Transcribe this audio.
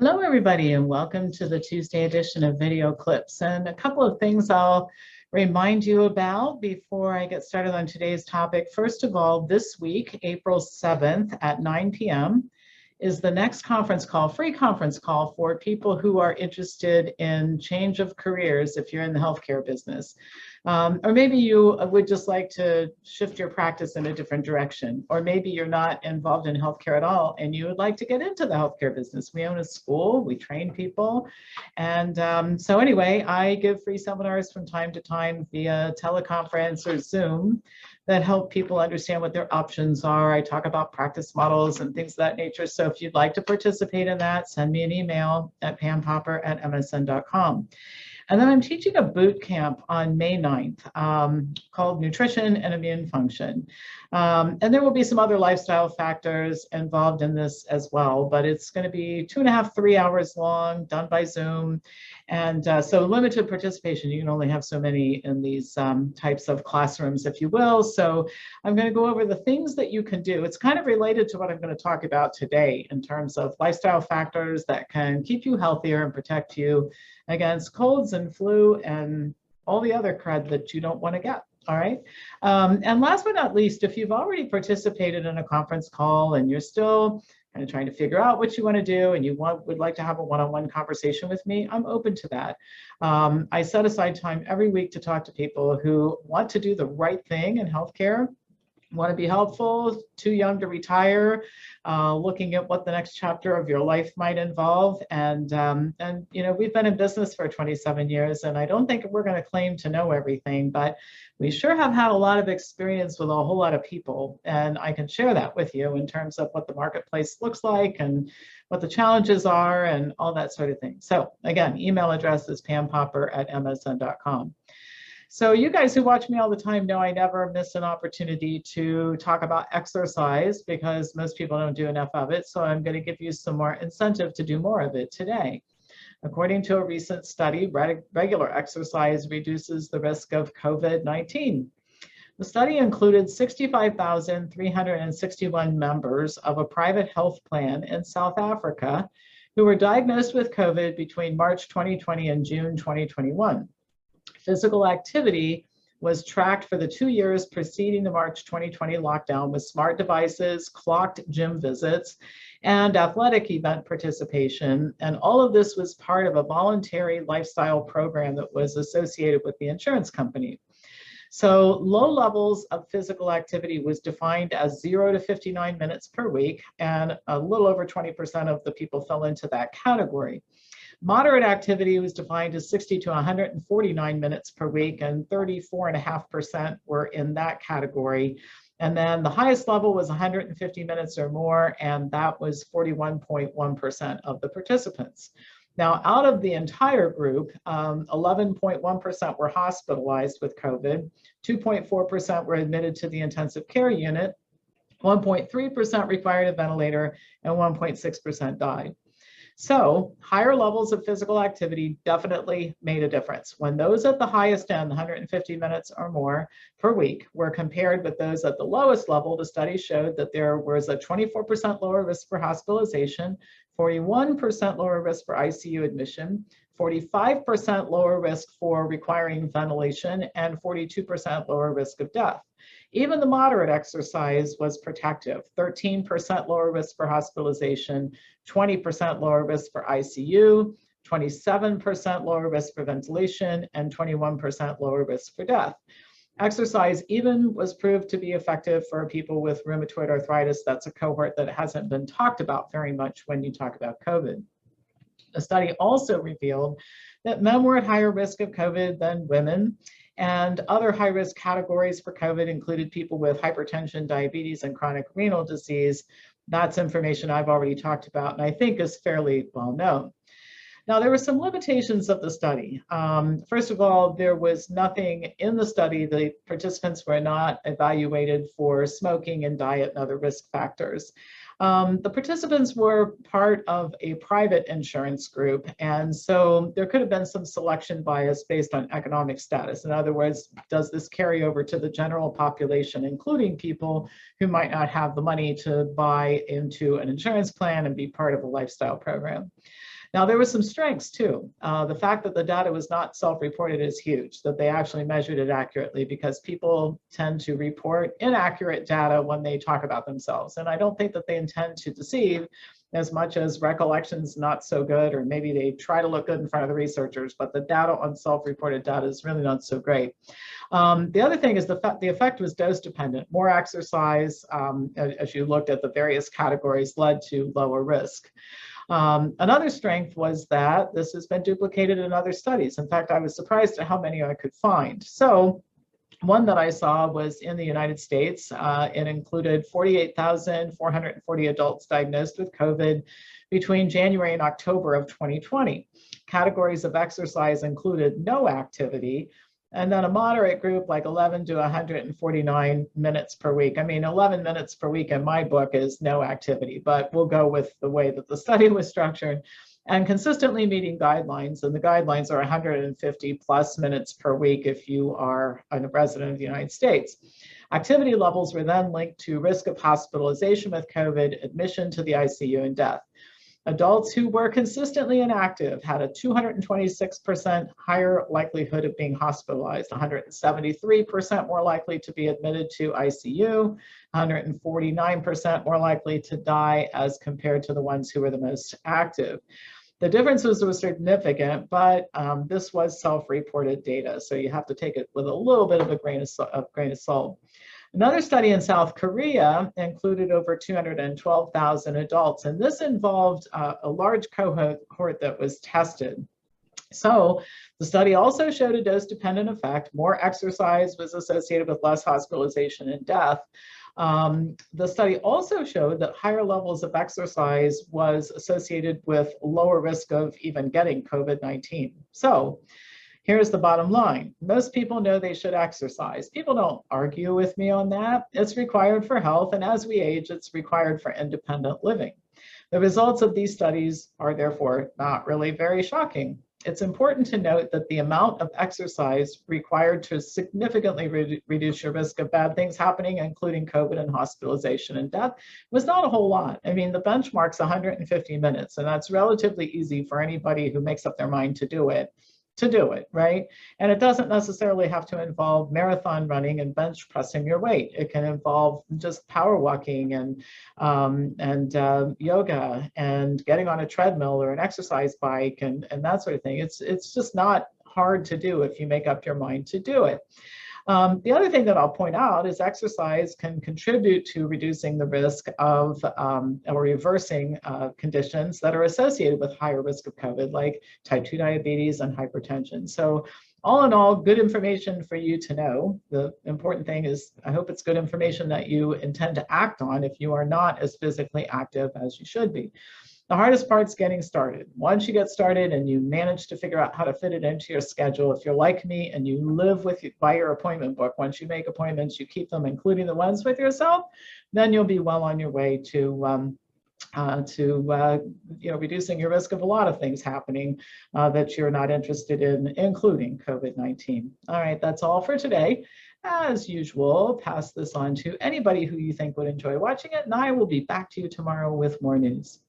Hello, everybody, and welcome to the Tuesday edition of Video Clips. And a couple of things I'll remind you about before I get started on today's topic. First of all, this week, April 7th at 9 p.m., is the next conference call, free conference call for people who are interested in change of careers if you're in the healthcare business. Or maybe you would just like to shift your practice in a different direction. Or maybe you're not involved in healthcare at all and you would like to get into the healthcare business. We own a school, we train people. And so anyway, I give free seminars from time to time via teleconference or Zoom that help people understand what their options are. I talk about practice models and things of that nature. So if you'd like to participate in that, send me an email at pampopper@msn.com. And then I'm teaching a boot camp on May 9th called Nutrition and Immune Function. And there will be some other lifestyle factors involved in this as well, but it's going to be 2.5, 3 hours long, done by Zoom. And so limited participation, you can only have so many in these types of classrooms, if you will. So I'm going to go over the things that you can do. It's kind of related to what I'm going to talk about today in terms of lifestyle factors that can keep you healthier and protect you against colds and flu and all the other crud that you don't want to get. All right. And last but not least, if you've already participated in a conference call and you're still kind of trying to figure out what you want to do and you would like to have a one-on-one conversation with me, I'm open to that. I set aside time every week to talk to people who want to do the right thing in healthcare, want to be helpful, too young to retire, looking at what the next chapter of your life might involve. And you know, we've been in business for 27 years, and I don't think we're going to claim to know everything, but we sure have had a lot of experience with a whole lot of people. And I can share that with you in terms of what the marketplace looks like and what the challenges are and all that sort of thing. So again, email address is pampopper@msn.com. So you guys who watch me all the time know I never miss an opportunity to talk about exercise because most people don't do enough of it. So I'm going to give you some more incentive to do more of it today. According to a recent study, regular exercise reduces the risk of COVID-19. The study included 65,361 members of a private health plan in South Africa who were diagnosed with COVID between March 2020 and June 2021. Physical activity was tracked for the 2 years preceding the March 2020 lockdown with smart devices, clocked gym visits, and athletic event participation. And all of this was part of a voluntary lifestyle program that was associated with the insurance company. So low levels of physical activity was defined as 0 to 59 minutes per week, and a little over 20% of the people fell into that category. Moderate activity was defined as 60 to 149 minutes per week, and 34.5% were in that category. And then the highest level was 150 minutes or more, and that was 41.1% of the participants. Now, out of the entire group, 11.1% were hospitalized with COVID, 2.4% were admitted to the intensive care unit, 1.3% required a ventilator, and 1.6% died. So higher levels of physical activity definitely made a difference. When those at the highest end, 150 minutes or more per week, were compared with those at the lowest level, the study showed that there was a 24% lower risk for hospitalization, 41% lower risk for ICU admission, 45% lower risk for requiring ventilation, and 42% lower risk of death. Even the moderate exercise was protective, 13% lower risk for hospitalization, 20% lower risk for ICU, 27% lower risk for ventilation, and 21% lower risk for death. Exercise even was proved to be effective for people with rheumatoid arthritis. That's a cohort that hasn't been talked about very much when you talk about COVID. The study also revealed that men were at higher risk of COVID than women, and other high-risk categories for COVID included people with hypertension, diabetes, and chronic renal disease. That's information I've already talked about and I think is fairly well known. Now, there were some limitations of the study. First of all, there was nothing in the study. The participants were not evaluated for smoking and diet and other risk factors. The participants were part of a private insurance group, and so there could have been some selection bias based on economic status. In other words, does this carry over to the general population, including people who might not have the money to buy into an insurance plan and be part of a lifestyle program? Now, there were some strengths too. The fact that the data was not self-reported is huge, that they actually measured it accurately, because people tend to report inaccurate data when they talk about themselves. And I don't think that they intend to deceive as much as recollection's not so good, or maybe they try to look good in front of the researchers, but the data on self-reported data is really not so great. The other thing is the effect was dose dependent. More exercise, as you looked at the various categories, led to lower risk. Another strength was that this has been duplicated in other studies. In fact, I was surprised at how many I could find. So one that I saw was in the United States. It included 48,440 adults diagnosed with COVID between January and October of 2020. Categories of exercise included no activity, and then a moderate group like 11 to 149 minutes per week. I mean, 11 minutes per week in my book is no activity, but we'll go with the way that the study was structured, and consistently meeting guidelines. And the guidelines are 150 plus minutes per week if you are a resident of the United States. Activity levels were then linked to risk of hospitalization with COVID, admission to the ICU, and death. Adults who were consistently inactive had a 226% higher likelihood of being hospitalized, 173% more likely to be admitted to ICU, 149% more likely to die as compared to the ones who were the most active. The differences were significant, but this was self-reported data, so you have to take it with a little bit of a grain of salt. Another study in South Korea included over 212,000 adults, and this involved a large cohort that was tested. So the study also showed a dose-dependent effect. More exercise was associated with less hospitalization and death. The study also showed that higher levels of exercise was associated with lower risk of even getting COVID-19. So here's the bottom line. Most people know they should exercise. People don't argue with me on that. It's required for health, and as we age, it's required for independent living. The results of these studies are therefore not really very shocking. It's important to note that the amount of exercise required to significantly reduce your risk of bad things happening, including COVID and hospitalization and death, was not a whole lot. I mean, the benchmark's 150 minutes, and that's relatively easy for anybody who makes up their mind to do it, right? And it doesn't necessarily have to involve marathon running and bench pressing your weight. It can involve just power walking and yoga and getting on a treadmill or an exercise bike and that sort of thing. It's just not hard to do if you make up your mind to do it. The other thing that I'll point out is exercise can contribute to reducing the risk of or reversing conditions that are associated with higher risk of COVID, like type 2 diabetes and hypertension. So all in all, good information for you to know. The important thing is, I hope it's good information that you intend to act on if you are not as physically active as you should be. The hardest part's getting started. Once you get started and you manage to figure out how to fit it into your schedule, if you're like me and you live by your appointment book, once you make appointments, you keep them, including the ones with yourself, then you'll be well on your way to reducing your risk of a lot of things happening that you're not interested in, including COVID-19. All right, that's all for today. As usual, pass this on to anybody who you think would enjoy watching it, and I will be back to you tomorrow with more news.